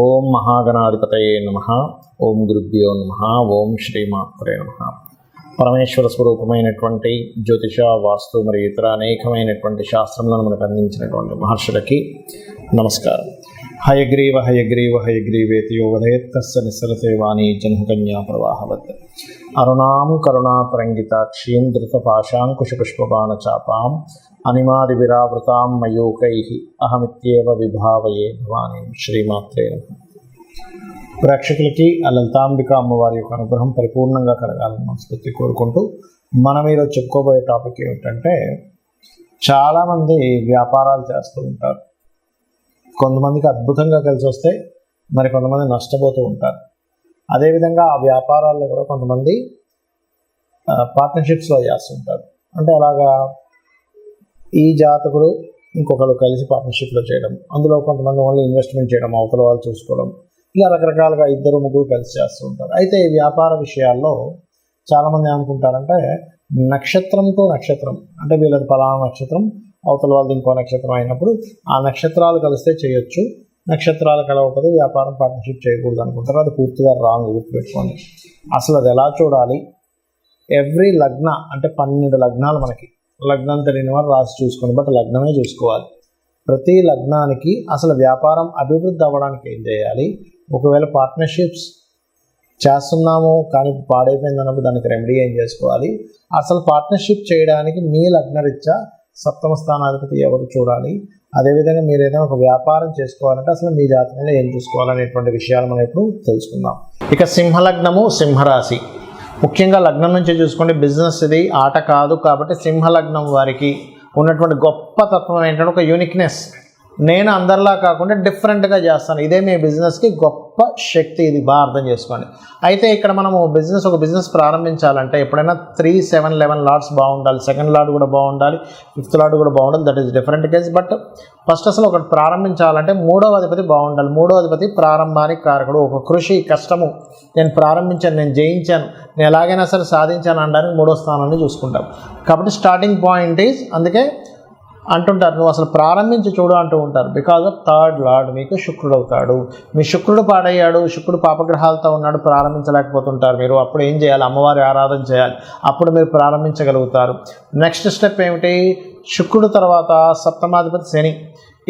ఓం మహాగణాధిపతయే నమః. ఓం గురుభ్యో నమః. ఓం శ్రీమాత్రే నమః. పరమేశ్వర స్వరూపమైనటువంటి జ్యోతిష, వాస్తు మరియు ఇతర అనేకమైనటువంటి శాస్త్రములను మనకు అందించినటువంటి మహర్షులకి నమస్కారం. హయగ్రీవ హయగ్రీవ హయగ్రీవేతి యో వదయత్తస్య నిస్సరతే వాణి జన్మకన్యా ప్రవాహవత్. అరుణాం కరుణాతరంగితాక్షీం ధృతపాశాంకుశపుష్పబాణచాపాం అనిమాది విరావృతాం మయూకైః అహమిత్యేవ విభావయే భవానీం. శ్రీమాత్రే నమః. ప్రేక్షకులకి ఆ లలితాంబిక అమ్మవారి యొక్క అనుగ్రహం పరిపూర్ణంగా కలగాలని మనస్ఫూర్తి కోరుకుంటూ మనం ఈరోజు చెప్పుకోబోయే టాపిక్ ఏమిటంటే, చాలామంది వ్యాపారాలు చేస్తూ ఉంటారు. కొంతమందికి అద్భుతంగా కలిసి వస్తే మరి కొంతమంది నష్టపోతూ ఉంటారు. అదేవిధంగా ఆ వ్యాపారాల్లో కూడా కొంతమంది పార్ట్నర్షిప్స్లో చేస్తుంటారు. అంటే అలాగా ఈ జాతకుడు ఇంకొకరు కలిసి పార్ట్నర్షిప్లో చేయడం, అందులో కొంతమంది ఓన్లీ ఇన్వెస్ట్మెంట్ చేయడం, అవతల వాళ్ళు చూసుకోవడం, ఇలా రకరకాలుగా ఇద్దరు ముగ్గురు కలిసి చేస్తూ ఉంటారు. అయితే ఈ వ్యాపార విషయాల్లో చాలామంది ఏమనుకుంటారంటే, నక్షత్రంతో నక్షత్రం అంటే వీళ్ళది పలానా నక్షత్రం, అవతల వాళ్ళది ఇంకో నక్షత్రం అయినప్పుడు ఆ నక్షత్రాలు కలిస్తే చేయొచ్చు, నక్షత్రాలు కలవకపోతే వ్యాపారం పార్ట్నర్షిప్ చేయకూడదు అనుకుంటారు. అది పూర్తిగా రాంగ్. గుర్తుపెట్టుకోండి. అసలు అది ఎలా చూడాలి? ఎవ్రీ లగ్న అంటే 12 లగ్నాలు, మనకి లగ్నం తెలియని వారు రాసి చూసుకోండి, బట్ లగ్నమే చూసుకోవాలి. ప్రతి లగ్నానికి అసలు వ్యాపారం అభివృద్ధి అవ్వడానికి ఏం చేయాలి, ఒకవేళ పార్ట్నర్షిప్స్ చేస్తున్నాము కానీ పాడైపోయింది అన్నప్పుడు దానికి రెమెడీ ఏం చేసుకోవాలి, అసలు పార్ట్నర్షిప్ చేయడానికి మీ లగ్నరీత్యా సప్తమ స్థానాధిపతి ఎవరు చూడాలి, అదేవిధంగా మీరు ఏదైనా ఒక వ్యాపారం చేసుకోవాలంటే అసలు మీ జాతకంలో ఏం చూసుకోవాలనేటువంటి విషయాలు మనం ఇప్పుడు తెలుసుకుందాం. ఇక సింహలగ్నము, సింహరాశి, ముఖ్యంగా లగ్నం నుంచి చూసుకోండి. బిజినెస్ ఇది ఆట కాదు. కాబట్టి సింహలగ్నం వారికి ఉన్నటువంటి గొప్ప తత్వం ఏంటంటే ఒక యూనిక్నెస్. నేను అందరిలా కాకుండా డిఫరెంట్గా చేస్తాను. ఇదే మీ బిజినెస్కి గొప్ప శక్తి. ఇది బాగా అర్థం చేసుకోండి. అయితే ఇక్కడ మనము ఒక బిజినెస్ ప్రారంభించాలంటే ఎప్పుడైనా 3, 7, 11 లార్డ్స్ బాగుండాలి, సెకండ్ లార్డ్ కూడా బాగుండాలి, ఫిఫ్త్ లార్డ్ కూడా బాగుండాలి. That is different case. But first అసలు ఒకటి ప్రారంభించాలంటే 3వ అధిపతి బాగుండాలి. 3వ అధిపతి ప్రారంభానికి కారకుడు. ఒక కృషి, కష్టము, నేను ప్రారంభించాను, నేను జయించాను, నేను ఎలాగైనా సరే సాధించాను అనడానికి 3వ స్థానాన్ని చూసుకుంటాం. కాబట్టి స్టార్టింగ్ పాయింట్ ఈజ్, అందుకే అంటుంటారు నువ్వు అసలు ప్రారంభించి చూడు అంటూ ఉంటారు. బికాజ్ ఆఫ్ థర్డ్ లార్డ్ మీకు శుక్రుడు అవుతాడు. మీ శుక్రుడు పాడయ్యాడు, శుక్రుడు పాపగ్రహాలతో ఉన్నాడు, ప్రారంభించలేకపోతుంటారు మీరు. అప్పుడు ఏం చేయాలి? అమ్మవారి ఆరాధన చేయాలి. అప్పుడు మీరు ప్రారంభించగలుగుతారు. నెక్స్ట్ స్టెప్ ఏమిటి? శుక్రుడు తర్వాత సప్తమాధిపతి శని.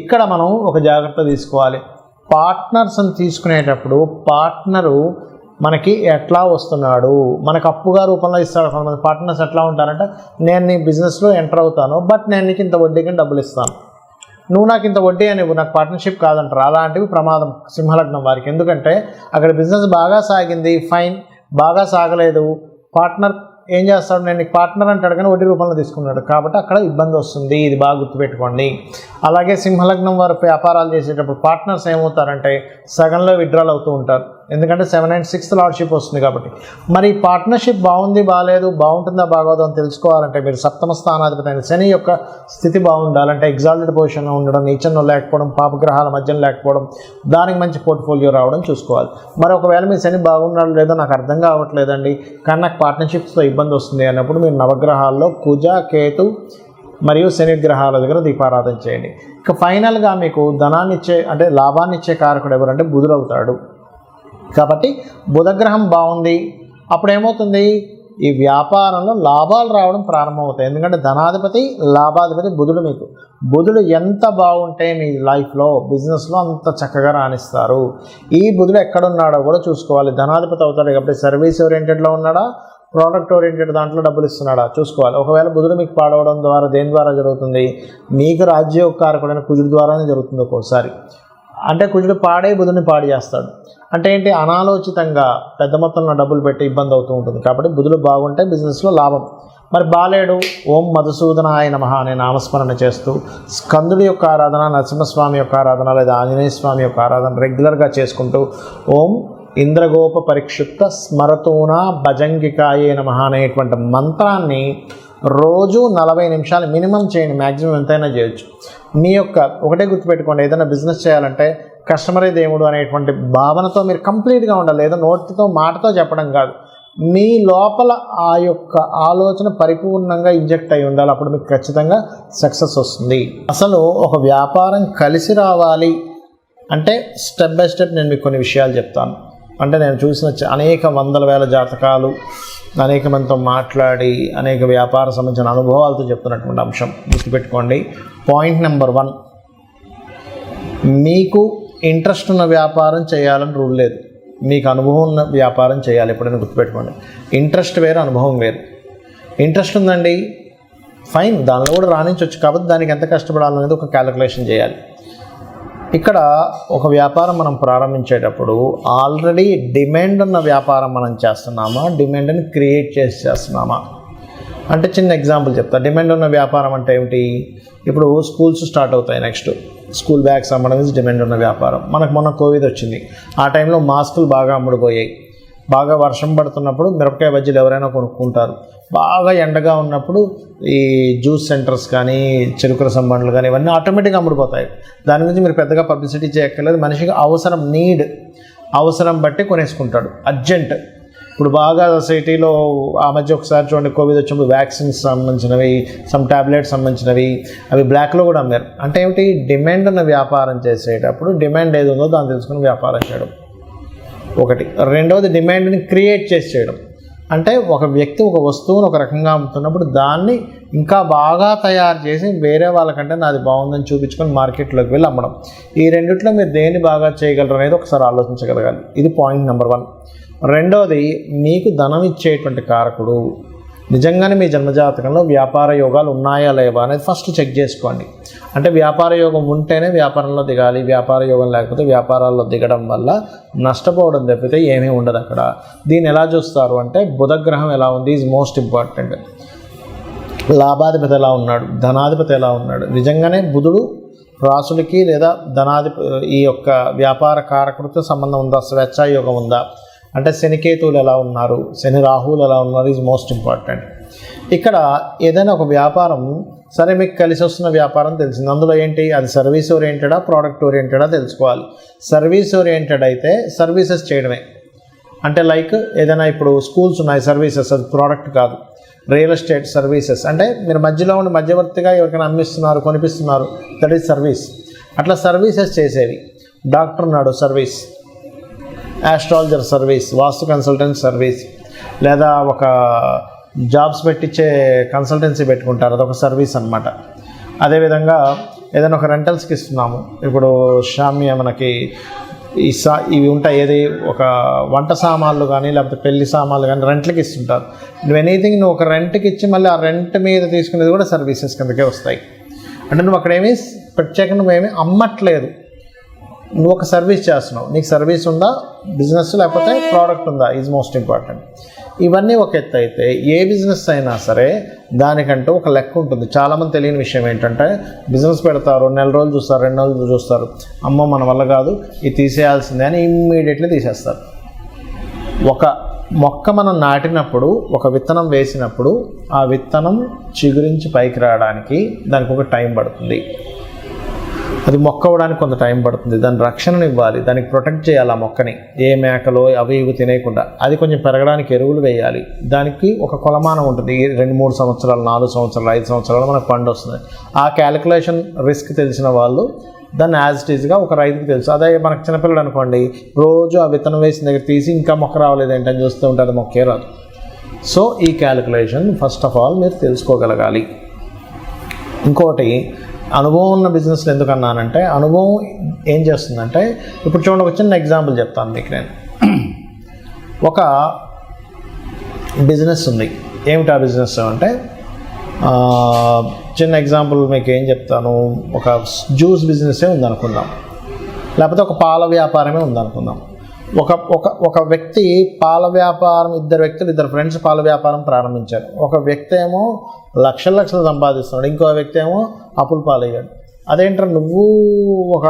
ఇక్కడ మనం ఒక జాగ్రత్త తీసుకోవాలి. పార్ట్నర్స్ని తీసుకునేటప్పుడు పార్ట్నరు మనకి ఎట్లా వస్తున్నాడు, మనకు అప్పుగా రూపంలో ఇస్తాడు. కొంతమంది పార్ట్నర్స్ ఎట్లా ఉంటారంటే, నేను నీ బిజినెస్లో ఎంటర్ అవుతాను, బట్ నేను నీకు ఇంత వడ్డీకి డబ్బులు ఇస్తాను, నువ్వు నాకు ఇంత వడ్డీ అని, నాకు పార్ట్నర్షిప్ కాదంటారు. అలాంటివి ప్రమాదం సింహలగ్నం వారికి. ఎందుకంటే అక్కడ బిజినెస్ బాగా సాగింది, ఫైన్, బాగా సాగలేదు, పార్ట్నర్ ఏం చేస్తాడు, నేను నీకు పార్ట్నర్ అంటాడు కానీ వడ్డీ రూపంలో తీసుకున్నాడు. కాబట్టి అక్కడ ఇబ్బంది వస్తుంది. ఇది బాగా గుర్తుపెట్టుకోండి. అలాగే సింహలగ్నం వారు వ్యాపారాలు చేసేటప్పుడు పార్ట్నర్స్ ఏమవుతారంటే సగంలో విత్డ్రాల్ అవుతూ ఉంటారు. ఎందుకంటే 7 and 6th లార్డ్షిప్ వస్తుంది కాబట్టి. మరి పార్ట్నర్షిప్ బాగుంది, బాగాలేదు, బాగుంటుందా బాగోదు అని తెలుసుకోవాలంటే మీరు సప్తమ స్థానాధిపతి అయిన శని యొక్క స్థితి బాగుండాలంటే ఎగ్జాల్టెడ్ పొజిషన్లో ఉండడం, నీచంలో లేకపోవడం, పాపగ్రహాల మధ్యలో లేకపోవడం, దానికి మంచి పోర్ట్ఫోలియో రావడం చూసుకోవాలి. మరి ఒకవేళ మీ శని బాగున్నాడు లేదో నాకు అర్థం కావట్లేదండి, కానీ నాకు పార్ట్నర్షిప్స్తో ఇబ్బంది వస్తుంది అన్నప్పుడు మీరు నవగ్రహాల్లో కుజ, కేతు మరియు శని గ్రహాల దగ్గర దీపారాధన చేయండి. ఇక ఫైనల్గా మీకు ధనాన్ని ఇచ్చే అంటే లాభాన్ని ఇచ్చే కారకుడు ఎవరంటే బుధుడు అవుతాడు. కాబట్టి బుధగ్రహం బాగుంది, అప్పుడు ఏమవుతుంది, ఈ వ్యాపారంలో లాభాలు రావడం ప్రారంభమవుతాయి. ఎందుకంటే ధనాధిపతి, లాభాధిపతి బుధుడు. మీకు బుధుడు ఎంత బాగుంటే మీ లైఫ్లో, బిజినెస్లో అంత చక్కగా రాణిస్తారు. ఈ బుధుడు ఎక్కడున్నాడో కూడా చూసుకోవాలి. ధనాధిపతి అవుతాడు కాబట్టి సర్వీస్ ఓరియంటెడ్లో ఉన్నాడా, ప్రోడక్ట్ ఓరియంటెడ్ దాంట్లో డబ్బులు ఇస్తున్నాడా చూసుకోవాలి. ఒకవేళ బుధుడు మీకు పాడవడం ద్వారా దేని ద్వారా జరుగుతుంది, మీకు రాజ్యోగకారకుడైన కుజుడు ద్వారానే జరుగుతుంది. ఒక్కోసారి అంటే కుజుడు పాడే బుధుడిని పాడు చేస్తాడు. అంటే ఏంటి, అనాలోచితంగా పెద్ద మొత్తంలో డబ్బులు పెట్టి ఇబ్బంది అవుతూ ఉంటుంది. కాబట్టి బుధుడు బాగుంటే బిజినెస్లో లాభం. మరి బాలేడు, ఓం మధుసూదనాయ నమః అనే నామస్మరణ చేస్తూ స్కందుడి యొక్క ఆరాధన, నరసింహస్వామి యొక్క ఆరాధన లేదా ఆంజనేయ స్వామి యొక్క ఆరాధన రెగ్యులర్గా చేసుకుంటూ ఓం ఇంద్రగోప పరిక్షిప్త స్మరతూనా భజంగికాయే నమః అనేటువంటి మంత్రాన్ని రోజు 40 నిమిషాలు మినిమం చేయండి. మ్యాక్సిమం ఎంతైనా చేయొచ్చు. మీ యొక్క ఒకటే గుర్తుపెట్టుకోండి, ఏదైనా బిజినెస్ చేయాలంటే కస్టమరే దేవుడు అనేటువంటి భావనతో మీరు కంప్లీట్గా ఉండాలి. ఏదో నోటితో మాటతో చెప్పడం కాదు, మీ లోపల ఆ యొక్క ఆలోచన పరిపూర్ణంగా ఇంజెక్ట్ అయి ఉండాలి. అప్పుడు మీకు ఖచ్చితంగా సక్సెస్ వస్తుంది. అసలు ఒక వ్యాపారం కలిసి రావాలి అంటే స్టెప్ బై స్టెప్ నేను మీకు కొన్ని విషయాలు చెప్తాను. అంటే నేను చూసిన అనేక వందల వేల జాతకాలు, అనేక మందితో మాట్లాడి అనేక వ్యాపార సంబంధించిన అనుభవాలతో చెప్తున్నటువంటి అంశం గుర్తుపెట్టుకోండి. పాయింట్ నెంబర్ 1, మీకు ఇంట్రెస్ట్ ఉన్న వ్యాపారం చేయాలని రూల్ లేదు. మీకు అనుభవం ఉన్న వ్యాపారం చేయాలి. ఎప్పుడైనా గుర్తుపెట్టుకోండి, ఇంట్రెస్ట్ వేరు, అనుభవం వేరు. ఇంట్రెస్ట్ ఉందండి, ఫైన్, దానిలో కూడా రాణించవచ్చు. కాబట్టి దానికి ఎంత కష్టపడాలనేది ఒక క్యాలిక్యులేషన్ చేయాలి. ఇక్కడ ఒక వ్యాపారం మనం ప్రారంభించేటప్పుడు ఆల్రెడీ డిమాండ్ ఉన్న వ్యాపారం మనం చేస్తున్నామా, డిమాండ్ని క్రియేట్ చేస్తున్నామా? అంటే చిన్న ఎగ్జాంపుల్ చెప్తా. డిమాండ్ ఉన్న వ్యాపారం అంటే ఏమిటి? ఇప్పుడు స్కూల్స్ స్టార్ట్ అవుతాయి, నెక్స్ట్ స్కూల్ బ్యాగ్స్ అమ్మడం ఇది డిమాండ్ ఉన్న వ్యాపారం. మనకు మొన్న కోవిడ్ వచ్చింది, ఆ టైంలో మాస్కులు బాగా అమ్ముడుపోయాయి. బాగా వర్షం పడుతున్నప్పుడు మిరపకాయ బజ్జీలు ఎవరైనా కొనుక్కుంటారు. బాగా ఎండగా ఉన్నప్పుడు ఈ జ్యూస్ సెంటర్స్ కానీ, చెరుకు రసం బండ్లు కానీ ఇవన్నీ ఆటోమేటిక్గా అమ్ముడుపోతాయి. దాని గురించి మీరు పెద్దగా పబ్లిసిటీ చేయక్కర్లేదు. మనిషికి అవసరం, అవసరం బట్టి కొనేసుకుంటాడు, అర్జెంట్. ఇప్పుడు బాగా సిటీలో ఆ మధ్య ఒకసారి చూడండి, కోవిడ్ వచ్చినప్పుడు వ్యాక్సిన్స్ సంబంధించినవి, సమ్ ట్యాబ్లెట్స్ సంబంధించినవి అవి బ్లాక్లో కూడా అమ్మారు. అంటే ఏమిటి? డిమాండ్ ఉన్న వ్యాపారం చేసేటప్పుడు డిమాండ్ ఏది ఉందో దాన్ని తెలుసుకుని వ్యాపారం చేయడం ఒకటి. రెండవది డిమాండ్ని క్రియేట్ చేసి చేయడం. అంటే ఒక వ్యక్తి ఒక వస్తువును ఒక రకంగా అమ్ముతున్నప్పుడు దాన్ని ఇంకా బాగా తయారు చేసి వేరే వాళ్ళకంటే నాది బాగుందని చూపించుకొని మార్కెట్లోకి వెళ్ళి అమ్మడం. ఈ రెండిట్లో మీరు దేన్ని బాగా చేయగలరు అనేది ఒకసారి ఆలోచించగలగాలి. ఇది పాయింట్ నెంబర్ 1. రెండవది, మీకు ధనం ఇచ్చేటువంటి కారకుడు నిజంగానే మీ జన్మజాతకంలో వ్యాపార యోగాలు ఉన్నాయా లేవా అనేది ఫస్ట్ చెక్ చేసుకోండి. అంటే వ్యాపార యోగం ఉంటేనే వ్యాపారంలో దిగాలి, వ్యాపార యోగం లేకపోతే వ్యాపారాల్లో దిగడం వల్ల నష్టపోవడం తప్పితే ఏమీ ఉండదు అక్కడ. దీన్ని ఎలా చూస్తారు అంటే, బుధగ్రహం ఎలా ఉంది ఈజ్ మోస్ట్ ఇంపార్టెంట్. లాభాధిపతి ఎలా ఉన్నాడు, ధనాధిపతి ఎలా ఉన్నాడు. నిజంగానే బుధుడు రాసులకి లేదా ఈ యొక్క వ్యాపార కారకుడితో సంబంధం ఉందా, స్వేచ్ఛాయోగం ఉందా, అంటే శనికేతువులు ఎలా ఉన్నారు, శని రాహువులు ఎలా ఉన్నారు ఈజ్ మోస్ట్ ఇంపార్టెంట్. ఇక్కడ ఏదైనా ఒక వ్యాపారం సరే మీకు కలిసి వస్తున్న వ్యాపారం తెలిసింది, అందులో ఏంటి, అది సర్వీస్ ఓరియంటెడా ప్రోడక్ట్ ఓరియంటెడా తెలుసుకోవాలి. సర్వీస్ ఓరియంటెడ్ అయితే సర్వీసెస్ చేయడమే. అంటే లైక్ ఏదైనా ఇప్పుడు స్కూల్స్ ఉన్నాయి, సర్వీసెస్, అది ప్రోడక్ట్ కాదు. రియల్ ఎస్టేట్ సర్వీసెస్ అంటే మీరు మధ్యలో ఉండి మధ్యవర్తిగా ఎవరికైనా అమ్మిస్తున్నారు, కొనిపిస్తున్నారు, దట్ ఈజ్ సర్వీస్. అట్లా సర్వీసెస్ చేసేవి. డాక్టర్ ఉన్నాడు, సర్వీస్. ఆస్ట్రాలజర్ సర్వీస్, వాస్తు కన్సల్టెంట్ సర్వీస్, లేదా ఒక జాబ్స్ పెట్టించే కన్సల్టెన్సీ పెట్టుకుంటారు, అదొక సర్వీస్ అనమాట. అదేవిధంగా ఏదైనా ఒక రెంటల్స్కి ఇస్తున్నాము. ఇప్పుడు షామ్య మనకి ఇవి ఉంటాయి, ఏది ఒక వంట సామాన్లు కానీ లేకపోతే పెళ్లి సామాన్లు కానీ రెంట్లకి ఇస్తుంటారు. నువ్వు ఎనీథింగ్ నువ్వు ఒక రెంట్కి ఇచ్చి మళ్ళీ ఆ రెంట్ మీద తీసుకునేది కూడా సర్వీసెస్ కిందకే వస్తాయి. అంటే నువ్వు అక్కడేమీ ప్రత్యేకంగా నువ్వేమీ అమ్మట్లేదు, నువ్వు ఒక సర్వీస్ చేస్తున్నావు. నీకు సర్వీస్ ఉందా, బిజినెస్, లేకపోతే ప్రోడక్ట్ ఉందా ఈజ్ మోస్ట్ ఇంపార్టెంట్. ఇవన్నీ ఒక ఎత్తు అయితే ఏ బిజినెస్ అయినా సరే దానికంటూ ఒక లెక్క ఉంటుంది. చాలామంది తెలియని విషయం ఏంటంటే, బిజినెస్ పెడతారు, నెల రోజులు చూస్తారు, 2 నెలలు చూస్తారు, అమ్మ మన వల్ల కాదు ఇది తీసేయాల్సిందే అని ఇమ్మీడియట్లీ తీసేస్తారు. ఒక మొక్క మనం నాటినప్పుడు, ఒక విత్తనం వేసినప్పుడు ఆ విత్తనం చిగురించి పైకి రావడానికి దానికి ఒక టైం పడుతుంది. అది మొక్క అవ్వడానికి కొంత టైం పడుతుంది. దాని రక్షణను ఇవ్వాలి, దానికి ప్రొటెక్ట్ చేయాలి. ఆ మొక్కని ఏ మేకలో అవి ఇవి తినేయకుండా, అది కొంచెం పెరగడానికి ఎరువులు వేయాలి. దానికి ఒక కొలమానం ఉంటుంది, 2-3 సంవత్సరాలు, 4 సంవత్సరాలు, 5 సంవత్సరాలు మనకు పండు వస్తుంది. ఆ క్యాలిక్యులేషన్ రిస్క్ తెలిసిన వాళ్ళు దాన్ని యాజ్ ఇట్ ఈజ్గా ఒక రైతుకి తెలుసు. అదే మనకు చిన్నపిల్లలు అనుకోండి, రోజు ఆ విత్తనం వేసిన దగ్గర తీసి ఇంకా మొక్క రావలేదు ఏంటని చూస్తూ ఉంటే అది మొక్కే రాదు. సో ఈ క్యాలిక్యులేషన్ ఫస్ట్ ఆఫ్ ఆల్ మీరు తెలుసుకోగలగాలి. ఇంకోటి, అనుభవం ఉన్న బిజినెస్లు ఎందుకన్నానంటే, అనుభవం ఏం చేస్తుందంటే, ఇప్పుడు చూడండి ఒక చిన్న ఎగ్జాంపుల్ చెప్తాను మీకు. నేను ఒక బిజినెస్ ఉంది. ఏమిటి ఆ బిజినెస్ అంటే, చిన్న ఎగ్జాంపుల్ మీకు ఏం చెప్తాను, ఒక జ్యూస్ బిజినెసే ఉందనుకుందాం, లేకపోతే ఒక పాల వ్యాపారమే ఉందనుకుందాం. ఒక వ్యక్తి పాల వ్యాపారం, ఇద్దరు ఫ్రెండ్స్ పాల వ్యాపారం ప్రారంభించారు. ఒక వ్యక్తి ఏమో లక్షలు సంపాదిస్తున్నాడు, ఇంకో వ్యక్తి ఏమో అప్పుల పాలయ్యాడు. అదేంటారు, నువ్వు ఒక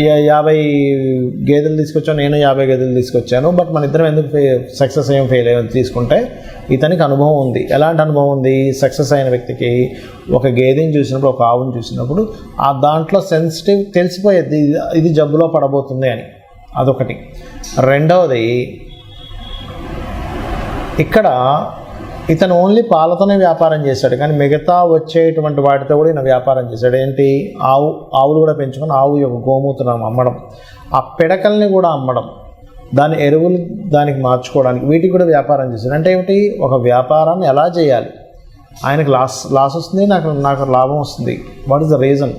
50 గేదెలు తీసుకొచ్చావు, నేను 50 గేదెలు తీసుకొచ్చాను, బట్ మన ఇద్దరం ఎందుకు సక్సెస్ అయ్యాం, ఫెయిల్ అయ్యాం తీసుకుంటే, ఇతనికి అనుభవం ఉంది. ఎలాంటి అనుభవం ఉంది? సక్సెస్ అయిన వ్యక్తికి ఒక గేదెని చూసినప్పుడు, ఒక ఆవుని చూసినప్పుడు ఆ దాంట్లో సెన్సిటివ్ తెలిసిపోయేది, ఇది జబ్బులో పడబోతుంది అని. అదొకటి. రెండవది, ఇక్కడ ఇతను ఓన్లీ పాలతోనే వ్యాపారం చేశాడు, కానీ మిగతా వచ్చేటువంటి వాటితో కూడా ఈయన వ్యాపారం చేశాడు. ఏంటి, ఆవులు కూడా పెంచుకొని ఆవు యొక్క గోమూత్రం అమ్మడం, ఆ పిడకల్ని కూడా అమ్మడం, దాని ఎరువులు దానికి మార్చుకోవడానికి, వీటికి కూడా వ్యాపారం చేశాడు. అంటే ఏమిటి, ఒక వ్యాపారాన్ని ఎలా చేయాలి, ఆయనకు లాస్ వస్తుంది, నాకు లాభం వస్తుంది, వాట్ ఈస్ ద రీజన్.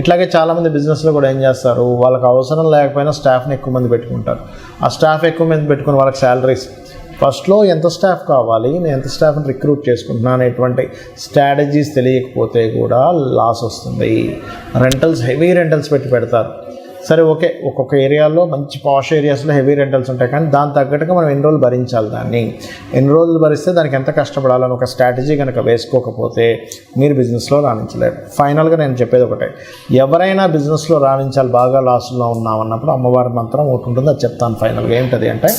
ఇట్లాగే చాలామంది బిజినెస్లో కూడా ఏం చేస్తారు, వాళ్ళకి అవసరం లేకపోయినా స్టాఫ్ని ఎక్కువ మంది పెట్టుకుంటారు. ఆ స్టాఫ్ ఎక్కువ మంది పెట్టుకుని వాళ్ళకి శాలరీస్, ఫస్ట్లో ఎంత స్టాఫ్ కావాలి, నేను ఎంత స్టాఫ్ని రిక్రూట్ చేసుకుంటున్నాను అనేటువంటి స్ట్రాటజీస్ తెలియకపోతే కూడా లాస్ వస్తుంది. హెవీ రెంటల్స్ పెడతారు. సరే ఓకే, ఒక్కొక్క ఏరియాలో మంచి పాష్ ఏరియాస్లో హెవీ రెంటల్స్ ఉంటాయి, కానీ దాని తగ్గట్టుగా మనం ఎన్ని రోజులు భరించాలి, ఎన్ని రోజులు భరిస్తే దానికి ఎంత కష్టపడాలని ఒక స్ట్రాటజీ కనుక వేసుకోకపోతే మీరు బిజినెస్లో రాణించలేరు. ఫైనల్గా నేను చెప్పేది ఒకటే, ఎవరైనా బిజినెస్లో రాణించాలి, బాగా లాస్లో ఉన్నామన్నప్పుడు అమ్మవారి మంత్రం ఒకటి ఉంటుంది, అది చెప్తాను ఫైనల్గా. ఏంటది అంటే,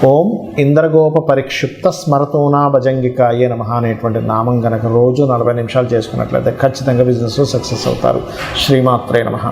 ఓం ఇంద్రగోప పరిక్షిప్త స్మరతోనా భజంగికాయే నమః అనేటువంటి నామం కనుక రోజు 40 నిమిషాలు చేసుకున్నట్లయితే ఖచ్చితంగా బిజినెస్లో సక్సెస్ అవుతారు. శ్రీమాత్రే నమః.